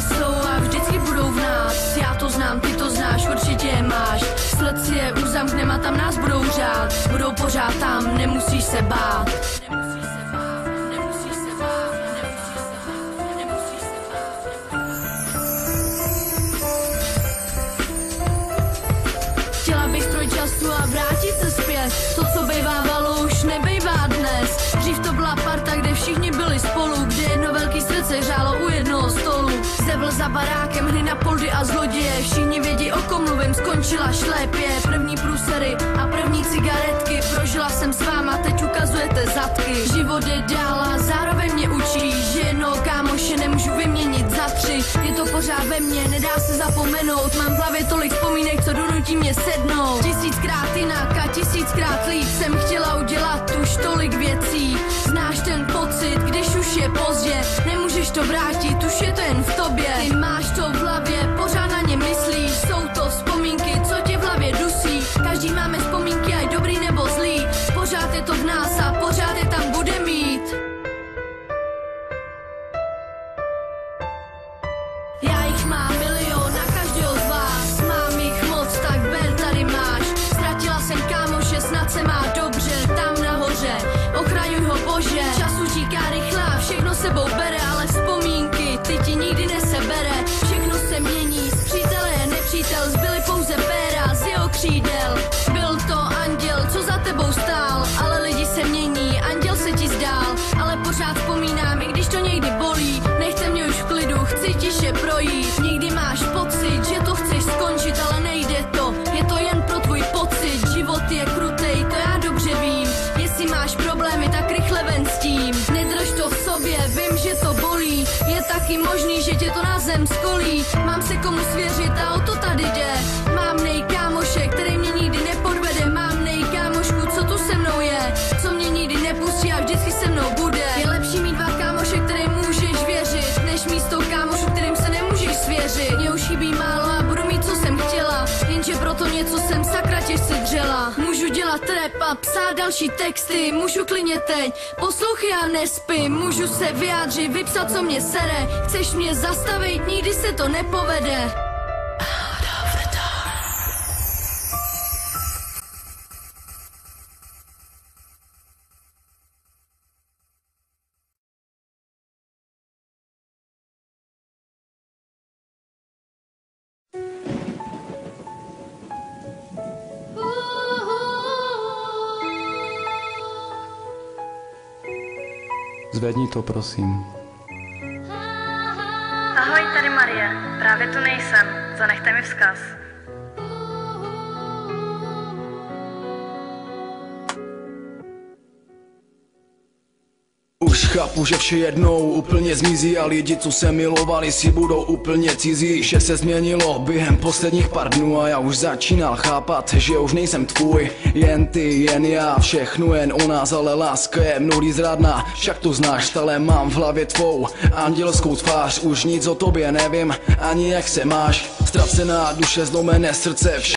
jsou a vždycky budou v nás. Já to znám, ty to znáš, určitě je máš. Sled si je uzamknem a tam nás budou řád. Budou pořád tam, nemusíš se bát. Chtěla bych stroj času a vrátit se zpět. To, co bejvávalo, už nebejvá dnes. Dřív to byla parta, kde všichni byli spolu, kde jedno velký srdce hřálo u jednoho stolu. Zebl za barákem, hry na poldy a zloděje. Všichni vědí, o kom mluvím, skončila šlépě. První průsery a první cigaretky. Prožila jsem s váma, teď ukazujete zadky. Život je dál a zároveň mě učí, že jednoho kámoše nemůžu vyměnit za 3. Je to pořád ve mně, nedá se zapomenout. Mám v hlavě tolik vzpomínek, co donutí mě sednout. 1000krát jinak a 1000krát líp jsem chtěla udělat už tolik věcí. Znáš ten pocit, když už je pozdě, nemůžeš to vrátit, už je to jen v tobě. Ty máš to v hlavě, pořád na ně myslíš. Jsou to vzpomínky, co tě v hlavě dusí. Každý máme vzpomínky, ať dobrý nebo zlý. Pořád je to v nás a pořád je tam bude mít. Já jich mám milion na každého z vás. Mám jich moc, tak ber, tady máš. Ztratila jsem kámoše, snad se má dobře. Tam nahoře, ochraňuj ho Bože. Čas utíká rychle a všechno sebou bere, ale vzpomínky, ty ti nikdy nesebere. Všechno se mění, z přítele je nepřítel. Zbyly pouze péra z jeho křídel. Byl to anděl, co za tebou stál, ale lidi se mění, anděl se ti zdál. Ale pořád vzpomínám, i když to někdy bolí. Nechte mě už v klidu, chci tiše projít. Někdy máš pocit, že to chceš skončit, ale nejde to, je to jen pro tvůj pocit. Život je krutej, to já dobře vím. Jestli máš problémy, tak rychle ven s tím. Nedrž to v sobě, vím, že to bolí. Je taky možný, že tě to na zem skolí. Mám se komu svěřit a o to tady jde. Mám nejkámoše, který mě nikdy nepodvede. Mám nejkámošku, co tu se mnou je, co mě nikdy nepustí a vždycky se mnou bude. Je lepší mít 2 kámoše, kterým můžeš věřit, než mít 100 kámošů, kterým se nemůžeš svěřit. Mně už chybí málo a budu mít, co jsem chtěla, jenže proto něco jsem sakra těžce dřela. Můžu dělat rap a psát další texty, můžu klidně teď poslouchy a nespím. Můžu se vyjádřit, vypsat, co mě sere. Chceš mě zastavit, nikdy se to nepovede. Zvedni to, prosím. Ahoj, tady Marie. Právě tu nejsem. Zanechte mi vzkaz. Už chápu, že vše jednou úplně zmizí a lidi, co se milovali, si budou úplně cizí. Vše se změnilo během posledních pár dnů a já už začínal chápat, že už nejsem tvůj. Jen ty, jen já, všechno jen o nás, ale láska je mnohdy zradná. Však to znáš, stále mám v hlavě tvou andělskou tvář. Už nic o tobě nevím, ani jak se máš. Ztracená duše, zlomené srdce, vše